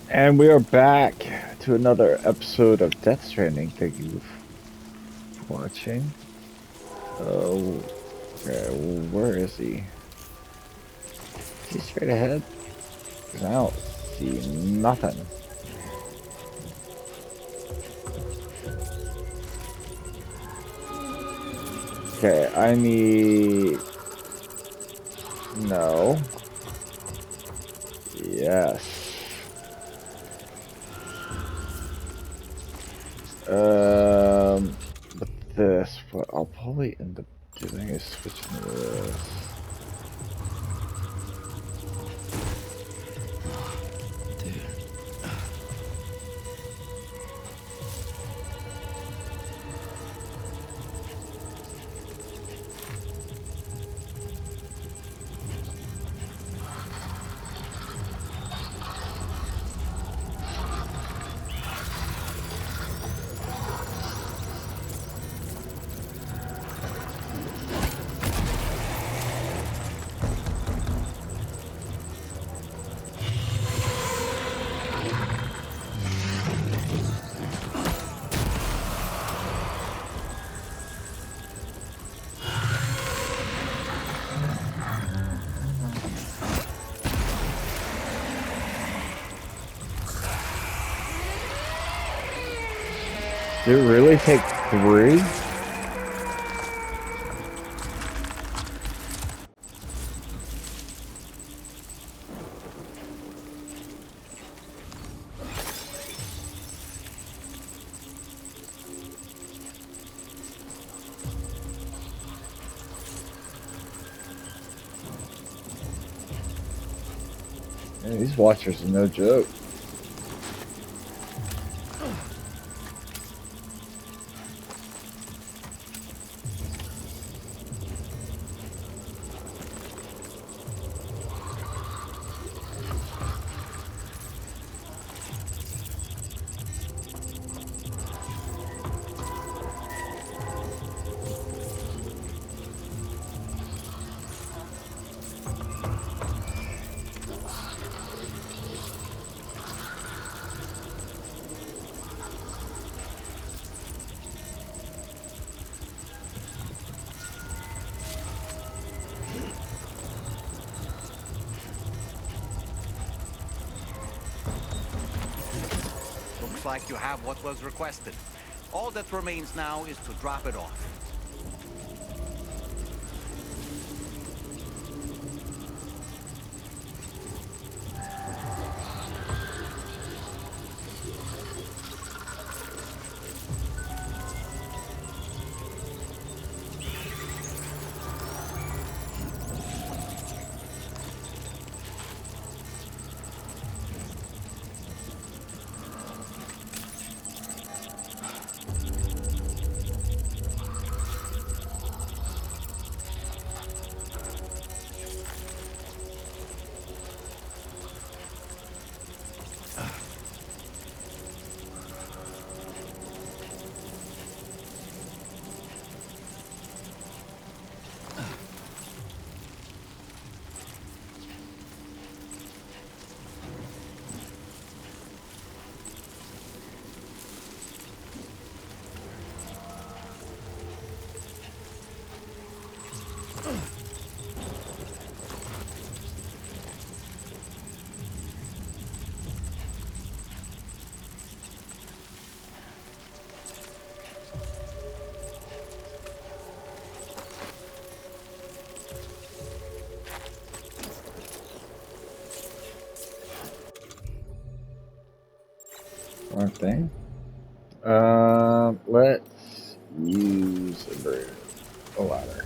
And we are back to another episode of Death Stranding. Thank you for watching. Oh, okay, where is he? Is he straight ahead? 'Cause I don't see nothing. Okay, I need... No. Yes. But this, what I'll probably end up doing is switching to this. Did it really take 3? Man, these watchers are no joke. Looks like you have what was requested. All that remains now is to drop it off. One thing. Let's use a ladder.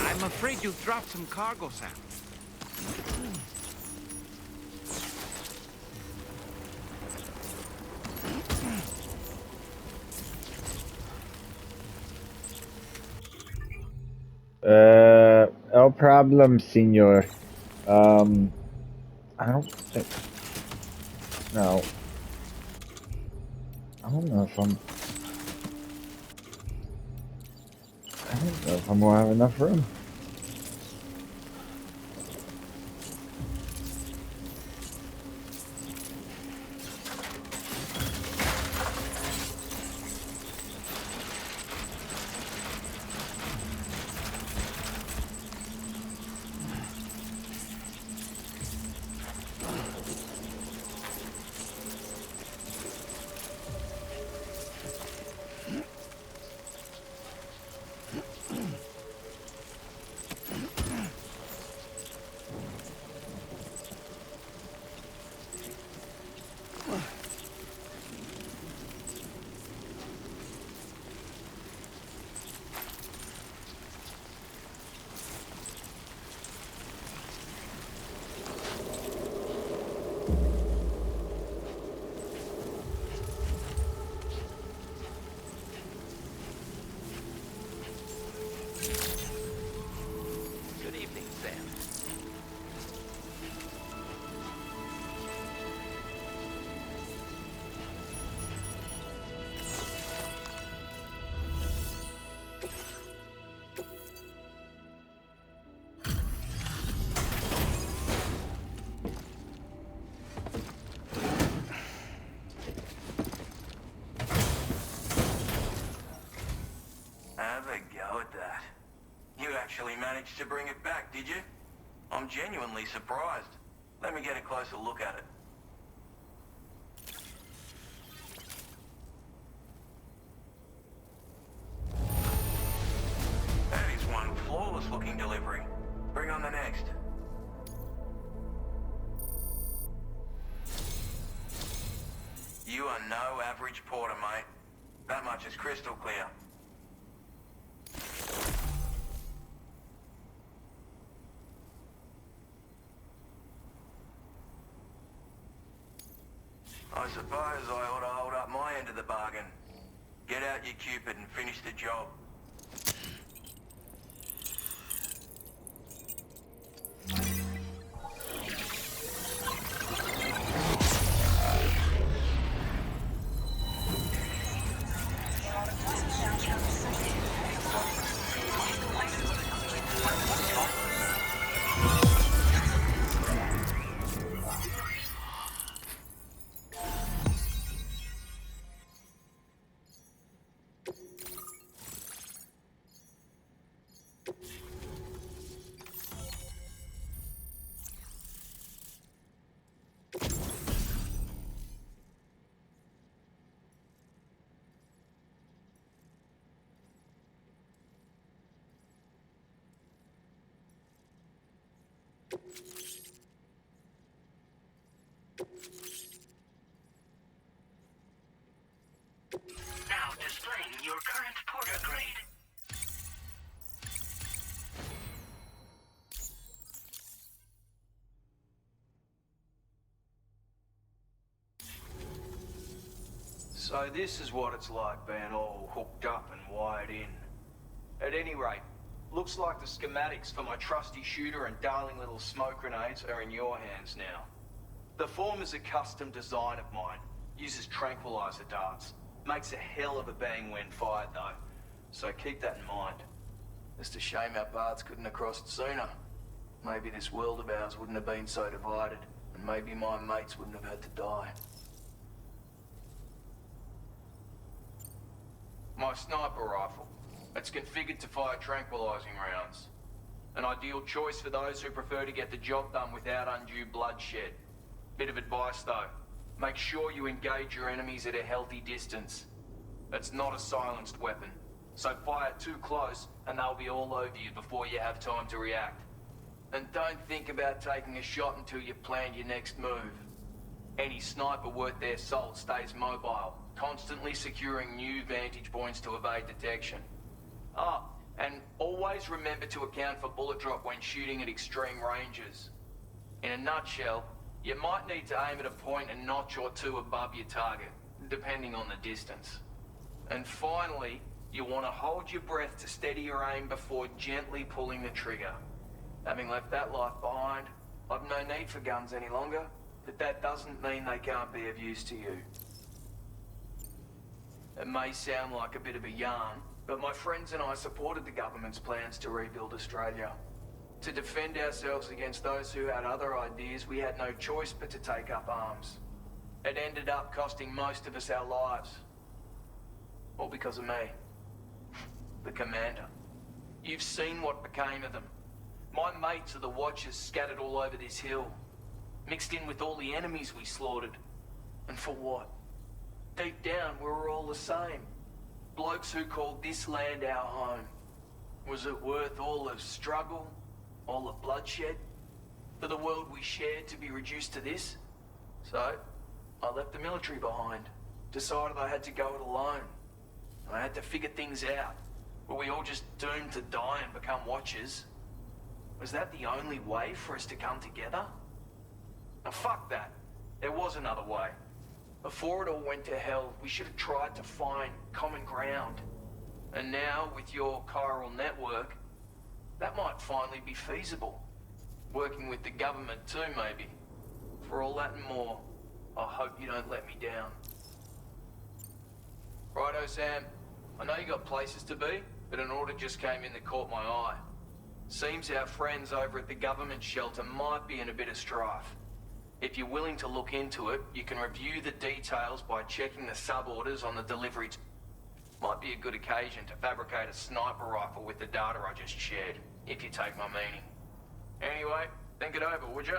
I'm afraid you've dropped some cargo, Sam. problem, senor. Um, I don't think. No. I don't know if I'm. I don't know if I'm gonna have enough room. Good evening, Sam. Have a go at that. You actually managed to bring it back, did you? I'm genuinely surprised. Let me get a closer look at it. That is one flawless looking delivery. Bring on the next. You are no average porter, mate. That much is crystal clear. I suppose I ought to hold up my end of the bargain. Get out your Cupid and finish the job. Now displaying your current porter grade. So this is what it's like being all hooked up and wired in. At any rate, looks like the schematics for my trusty shooter and darling little smoke grenades are in your hands now. The form is a custom design of mine. Uses tranquilizer darts. Makes a hell of a bang when fired though. So keep that in mind. Just a shame our paths couldn't have crossed sooner. Maybe this world of ours wouldn't have been so divided, and maybe my mates wouldn't have had to die. My sniper rifle. It's configured to fire tranquilizing rounds. An ideal choice for those who prefer to get the job done without undue bloodshed. Bit of advice though. Make sure you engage your enemies at a healthy distance. It's not a silenced weapon, so fire too close and they'll be all over you before you have time to react. And don't think about taking a shot until you've planned your next move. Any sniper worth their salt stays mobile, constantly securing new vantage points to evade detection. Ah, and always remember to account for bullet drop when shooting at extreme ranges. In a nutshell, you might need to aim at a point a notch or two above your target, depending on the distance. And finally, you want to hold your breath to steady your aim before gently pulling the trigger. Having left that life behind, I've no need for guns any longer, but that doesn't mean they can't be of use to you. It may sound like a bit of a yarn, but my friends and I supported the government's plans to rebuild Australia. To defend ourselves against those who had other ideas, we had no choice but to take up arms. It ended up costing most of us our lives. All because of me. The commander. You've seen what became of them. My mates are the Watchers scattered all over this hill. Mixed in with all the enemies we slaughtered. And for what? Deep down, we were all the same. Blokes who called this land our home. Was it worth all the struggle? All the bloodshed? For the world we shared to be reduced to this? So, I left the military behind. Decided I had to go it alone. I had to figure things out. Were we all just doomed to die and become Watchers? Was that the only way for us to come together? Now fuck that. There was another way. Before it all went to hell, we should have tried to find common ground. And now, with your chiral network, that might finally be feasible. Working with the government too, maybe. For all that and more, I hope you don't let me down. Righto, Sam. I know you got places to be, but an order just came in that caught my eye. Seems our friends over at the government shelter might be in a bit of strife. If you're willing to look into it, you can review the details by checking the sub-orders on the delivery. Might be a good occasion to fabricate a sniper rifle with the data I just shared, if you take my meaning. Anyway, think it over, would you?